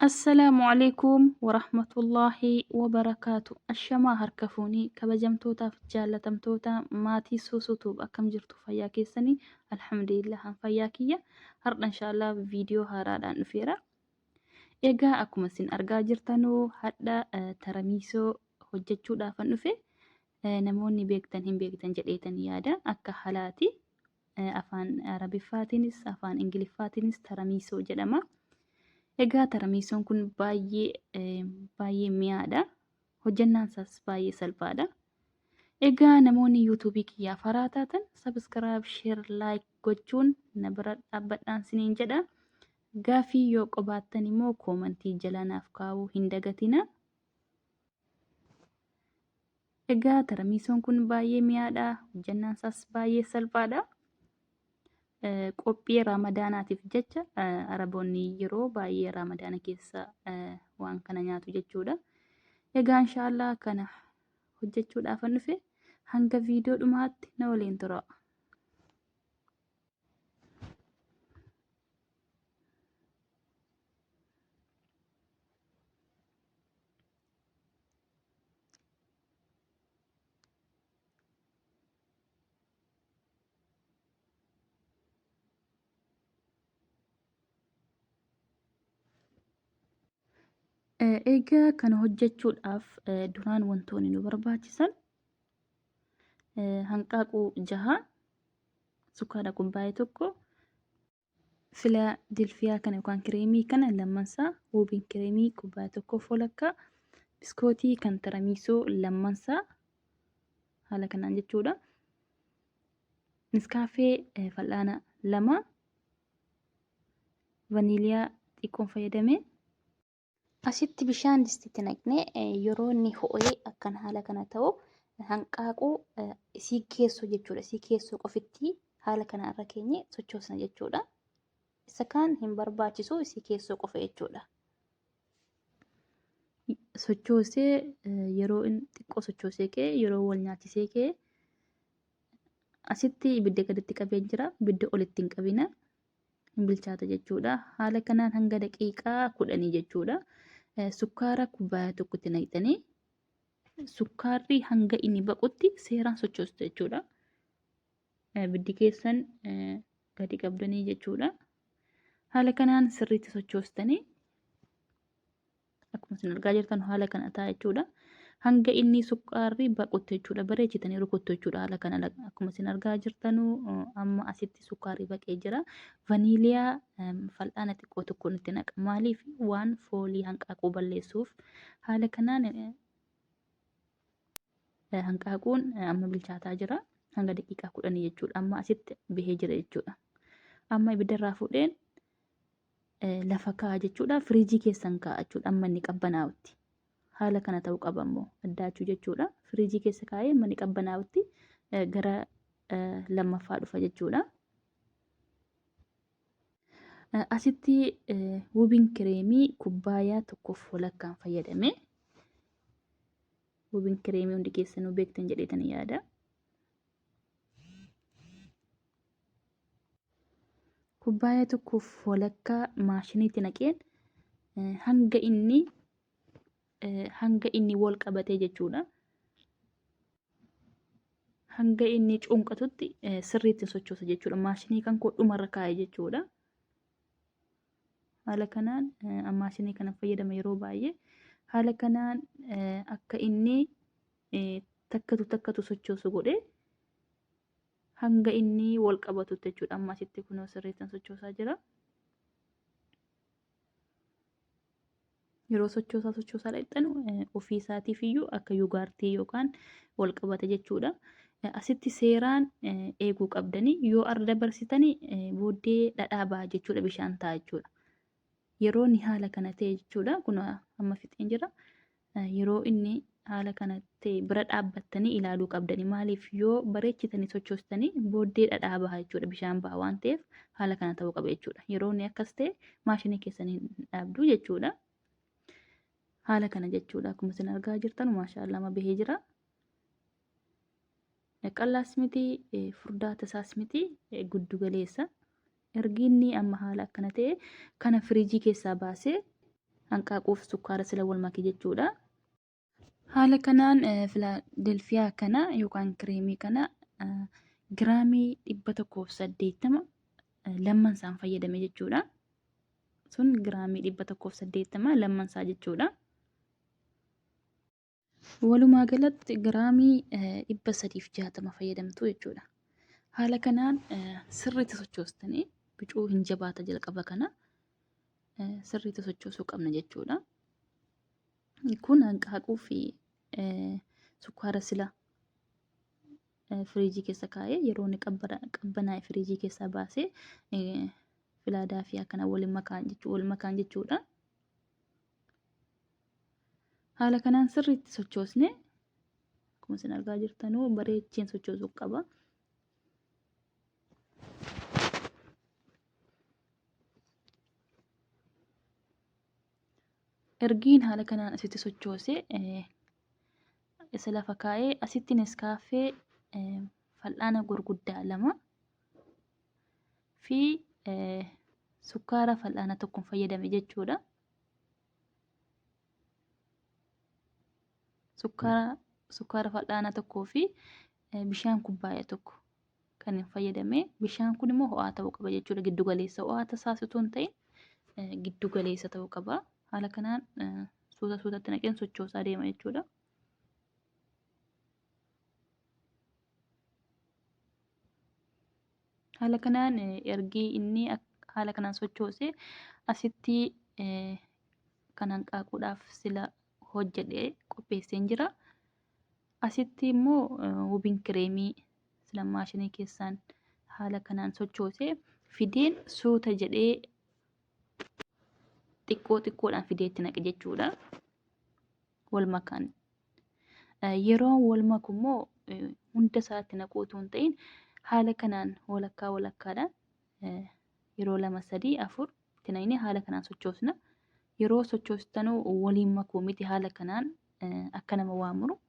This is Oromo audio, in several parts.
Assalaamu alaikum warahmatullaahi wabarakaatu. Ashamaa harka fuunii kabajamtootaaf jaalatamtoota maatii suusuutuuf akkam jirtu fayyaa keessanii alhamdulillah fayyaa kiyya har'a inshaallah viidiyoo haaraadhaan dhufeera. Egaa akkuma isin argaa jirtanuu hadha taramiisoo hojjechuudhaafan dhufe namoonni beektan hin beektan jedheetan yaada akka halaati afaan arabiffaatiinis afaan ingiliffaatiinis taramiisoo jedhama. Egaa taramiisoon kun baay'ee mi'aadha. Hojjannaan isaas baay'ee salphaadha. Egaa namoonni yuutuubii kiyyaaf haaraa taatan sabiskiraayib, sheer, laayik gochuun na bira dhaabbadhaan siniin jedha. Gaaffii yoo qabaattan immoo koomantii jala naaf kaa'uu hin dagatina. Egaa taramiisoon kun baay'ee mi'aadha. Hojjannaan isaas baay'ee salphaadha. Qophii ramadaanaatiif jecha araboonni yeroo baay'ee ramadaana keessa waan kana nyaatu jechuudha. Egaa inshaallah kana hojjechuudhaafan dhufe hanga viidiyoo dhumaatti na waliin tura. Egaa kana hojjechuudhaaf duraan wantoonni nu barbaachisan hanqaaquu 6, sukkaara kubbaayee 1, Filadelfiyaa kana yookaan kireemii kana lammansaa, wuubiin kireemii kubbaayee 1 walakkaa, biskootii kan taramiisoo lammansaa haala kanaan jechuudha. Niskaafee fal'aana 2, vaniiliyaa xiqqoon fayyadame. Asitti bishaan distiitti naqnee yeroo inni ho'ee akkan haala kana ta'u hanqaaquu isii keessoo jechuudha. Isii keessoo qofitti haala kana irra keenye sochoosna jechuudha. Isa kaan hin barbaachisu isii keessoo qofa jechuudha. Sochoosee yeroo inni xiqqoo sochoosee ka'e yeroo wal nyaachisee ka'e asitti ibidda gaditti qabee jira. Ibidda olitti hin qabina. Hin bilchaata jechuudha. Haala kanaan hanga daqiiqaa 10 jechuudha. Sukkaara kubbaayee 1tti naqxanii sukkaarri hanga inni baqutti seeraan sochoostu jechuudha. Ibiddi keessan gadi qabdanii jechuudha. Haala kanaan sirriitti sochoostanii akkuma isin argaa jirtan haala kana ta'a jechuudha. Hanga inni sukkaarri baqutti jechuudha. Bareechitanii rukuttu jechuudha. Haala kana akkuma isin argaa jirtanuu amma asitti sukkaarri baqee jira. Vaniiliyaa fal'aana xiqqoo tokko nutti naqa. Maaliif waan foolii hanqaaquu balleessuuf haala kanaan hanqaaquun amma bilchaataa jira. Hanga daqiiqaa 10 jechuudha. Amma asitti bahee jira jechuudha. Amma ibiddarraa fuudheen lafa kaa'a jechuudha. Firiijii keessan kaa'a jechuudha. Amma inni qabbanaa'utti. Haala kana ta'uu qaba immoo addaachuu jechuudha. Firiijii keessa kaa'ee amma inni qabbanaa'utti gara lammaffaa dhufa jechuudha. Asitti wuubiin kireemii kubbaayyaa 1 walakkaan fayyadame. Wuubiin kireemii hundi keessanuu beektan jedheetan yaada. Kubbaayyaa 1 walakkaa maashiniitti naqeen hanga inni wal qabatee jechuudha. Hanga inni cunqatutti sirriitti sochoosa jechuudha. Maashinii kan koo dhumarra kaa'e jechuudha. Haala kanaan maashinii kana fayyadama yeroo baay'ee. Haala kanaan akka inni takkatu sochoosu godhee hanga inni wal qabatutti jechuudha. Amma asitti kunoo sirriitti sochoosaa jira. Yeroo sochoosaa dhaqxanu ofii isaatiif iyyuu akka yuugaartii yookaan wal qabata jechuudha. Asitti seeraan eeguu qabdanii yoo arda barsitanii booddee dhadhaa ba'a jechuudha. Bishaan ta'a jechuudha. Yeroo inni haala kana ta'e jechuudha. Kun amma fixeen jira. Yeroo inni haala kana ta'e bira dhaabbattanii ilaaluu qabdanii. Maaliif yoo bareechitanii sochoostanii booddee dhadhaa ba'a jechuudha. Bishaan ba'a waan ta'eef haala kana ta'uu qaba jechuudha. Yeroo inni akkas ta'e maashinii keessanii dhaabdu jechuudha. Haala kana jechuudha. Akkuma isin argaa jirtan maashaallah amma bahee jira. Qallaas miti furdaata isaas miti guddu galeessa. Ergi inni amma haala akkana ta'e kana firiijii keessaa baasee hanqaaquuf sukkaara sila wal make jechuudha. Haala kanaan filaadelfiyaa kana yookaan kireemii kana giraamii 180 lammansaan fayyadame jechuudha. Sun giraamii 180 lammansaa jechuudha. Walumaa galatti giraamii 360 fayyadamtu jechuudha. Haala kanaan sirriitti sochoostanii bicuu hin jabaata jalqaba kana sirriitti sochoosuu qabna jechuudha. Kun hanqaaquu fi sukkaara sila firiijii keessa kaa'ee yeroo inni qabbanaa'e firiijii keessaa baasee filaadelfiyaa kana wal makaan jechuudha. Haala kanaan sirriitti sochoosne akkuma isin argaa jirtanuu bareecheen sochoosuu qaba. Ergiin haala kanaan asitti sochoosee isa lafa kaa'ee asitti Neskaaffee fal'aana gurguddaa 2 fi sukkaara fal'aana tokkoon fayyadame jechuudha. Sukkaara fal'aana tokkoo fi bishaan kubbaayyaa tokko kan hin fayyadame. Bishaan kun immoo ho'aa ta'uu qaba jechuudha. Giddu galeessa ho'aa tasaasuu hin ta'in giddu galeessa ta'uu qaba. Haala kanaan suutatti naqeen sochoosaa deema jechuudha. Haala kanaan ergi inni haala kanaan sochoosee asitti kan hanqaaquudhaaf sila hojjedhee qopheesseen jira. Asitti immoo wubiin kireemii sila maashinii keessaan haala kanaan sochoosee fideen suuta jedhee xiqqoodhaan fideetti naqe jechuudha. Wal makaan. Yeroo wal maku immoo hunda isaatti naquu otoo hin ta'in haala kanaan walakkaadhaan yeroo 2, 3, 4 itti naqnee haala kanaan sochoosna. Yeroo sochoostanuu waliin makuu miti haala kanaan akka nama waamuru.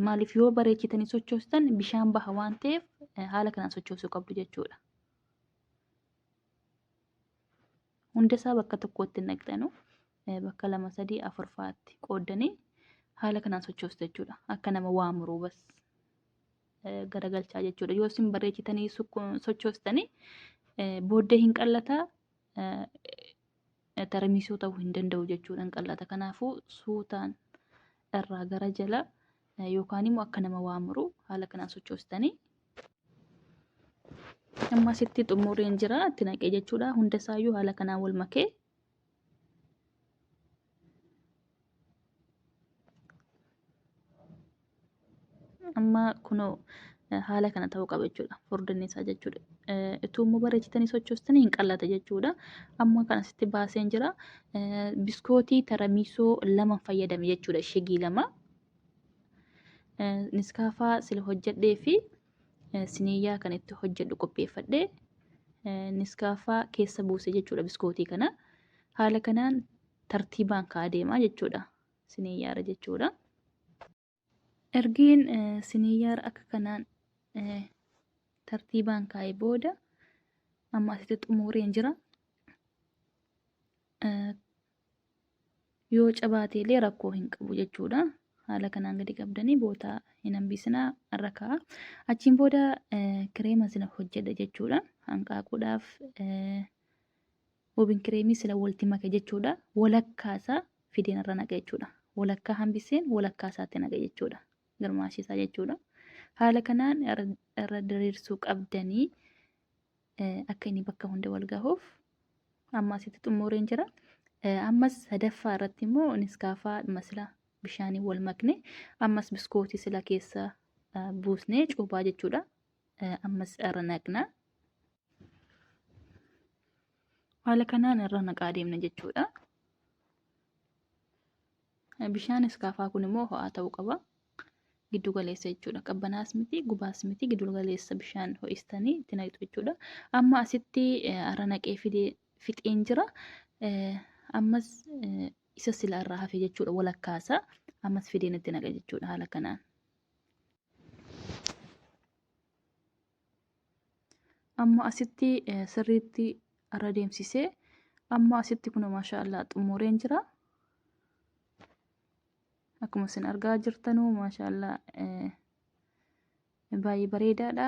Maaliif yoo bareechitanii sochoostan bishaan baha waan ta'eef haala kanaan sochoosuu qabdu jechuudha. Hunda isaa bakka tokkotti naqxanu bakka 2, 3, 4 fa'aatti qooddanii haala kanaan sochoostu jechuudha. Akka nama waamuru bas garagalchaa jechuudha. Yoo isin bareechitanii sochoostanii booddee hin qallataa tarmiisuu ta'uu hin danda'u jechuudha. Hin qallata. Kanaafuu suutaan irraa gara jala yookaan immoo akka nama waamuru haala kanaan sochoostanii. Amma asitti xumureen jira itti naqee jechuudha. Hunda isaayyuu haala kanaan wal makee amma kunoo haala kana ta'uu qaba jechuudha. Furdinni isaa jechuudha. Ituu immoo bareechitanii sochoostanii hin qallata jechuudha. Amma kan asitti baaseen jira. Biskootii taramiisoo 2 fayyadame jechuudha. Shigii 2. Niskaafaa sila hojjedhee fi siniyyaa kan itti hojjedhu qopheeffadhee niskaafaa keessa buuse jechuudha biskootii kana. Haala kanaan tartiibaan kaa'aa deemaa jechuudha. Siniyyaara jechuudha. Ergiin siniyyaara akka kanaan tartiibaan kaa'ee booda amma asitti xumureen jira. Yoo cabaatee illee rakkoo hin qabu jechuudha. Haala kanaan gadi qabdanii bootaa hin hambisinaa irra kaa'a. Achiin booda kireema sila hojjedha jechuudha. Hanqaaquudhaaf wubiin kireemii sila walitti make jechuudha. Walakkaasaa fideen irra naqa jechuudha. Walakkaa hambiseen walakkaa isaatti naqa jechuudha. Girmaashisaa jechuudha. Haala kanaan irra diriirsuu qabdanii akka inni bakka hunda wal gahuuf amma asitti xumureen jira. Ammas sadaffaa irratti immoo niskaafaa masila bishaanii wal makne ammas biskootii sila keessa buusnee cuubaa jechuudha. Ammas irra naqna. Haala kanaan irra naqaa deemna jechuudha. Bishaan niskaafaa kun immoo ho'aa ta'uu qaba. Giddu galeessa jechuudha. Qabbanaas miti gubaas miti giddu galeessa bishaan ho'istanii itti naqxu jechuudha. Amma asitti irra naqee fixeen jira. Ammas isa sila irraa hafe jechuudha. Walakkaasaa ammas fideen itti naqa jechuudha. Haala kanaan. Amma asitti sirriitti irra deemsisee Amma asitti kun maashaallah xumureen jira. Akkuma isin argaa jirtanuu maashaallah baay'ee bareedaadha.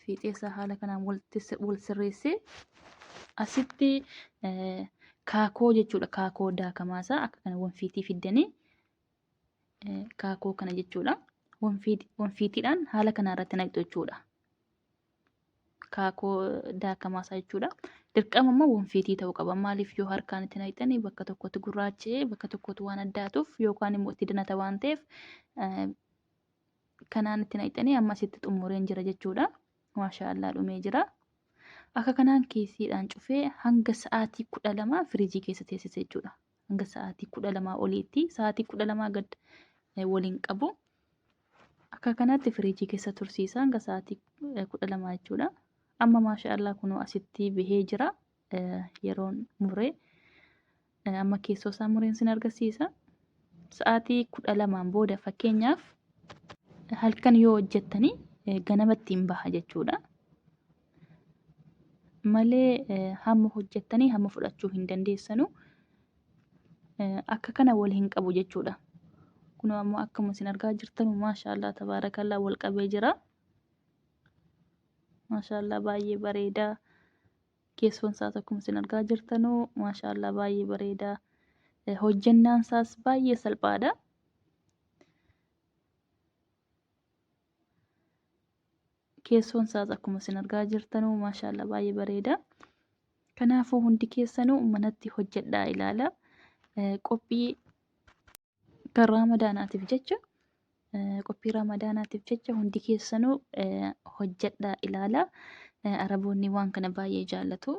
Fiixee isaa haala kanaan wal sirreessee asitti kaakoo jechuudha. Kaakoo daakamaasaa akka kana wonfiitii fiddanii kaakoo kana jechuudha. Wonfiitiidhaan haala kanaa irratti naqxu jechuudha. Kaakoo daakamaasaa jechuudha. Dirqama immoo wonfiitii ta'uu qaba. Maaliif yoo harkaan itti naqxanii bakka tokkotti gurraacha'ee bakka tokkotti waan addaatuuf yookaan immoo itti dinata waan ta'eef kanaan itti naqxanii amma asitti xumureen jira jechuudha. Maashaallah dhumee jira. Akka kanaan keessiidhaan cufee hanga sa'aatii 12 firiijii keessa teessise jechuudha. Hanga sa'aatii 12 oliitti sa'aatii 12 gad waliin qabu. Akka kanaatti firiijii keessa tursiisa hanga sa'aatii 12 jechuudha. Amma maashaallah kunoo asitti bahee jira. Yeroon muree amma keessoo isaa mureen sin agarsiisa. Sa'aatii 12 booda fakkeenyaaf halkan yoo hojjettanii ganamatti hin baha jechuudha. Malee hamma hojjettanii hamma fudhachuu hin dandeessanu. Akka kana wal hin qabu jechuudha. Kun ammoo akkuma isin argaa jirtanu maashaallah tabaarakallaa wal qabee jira. Maashaallah baay'ee bareedaa. Keessoon isaas akkuma isin argaa jirtanu maashaallah baay'ee bareedaa. Hojjannaan isaas baay'ee salphaadha. Keessoon isaas akkuma isin argaa jirtanu maashaallah baay'ee bareeda. Kanaafuu hundi keessanuu manatti hojjedhaa ilaala. Qophii kan ramadaanaatiif jecha hundi keessanuu hojjedhaa ilaala. Araboonni waan kana baay'ee jaallatu.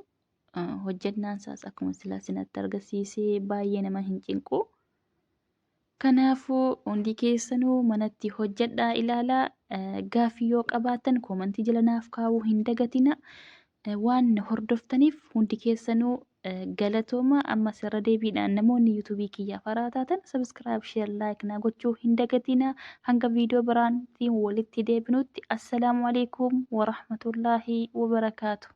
Hojjannaan isaas akkuma silaa sinatti agarsiisee baay'ee nama hin cinqu. Kanaafuu hundi keessanuu manatti hojjedhaa ilaala. Gaaffii yoo qabaatan koomentii jala naaf kaa'uu hin dagatina. Waan hordoftaniif hundi keessanuu galatooma. Ammas irra deebiidhaan namoonni yuutuubii kiyyaaf haaraa taatan sabiskiraayib, sheer, laayik naa gochuu hin dagatina. Hanga viidiyoo biraatiin walitti deebinutti assalaamu alaikum wa rahmatullaahi wa barakaatu.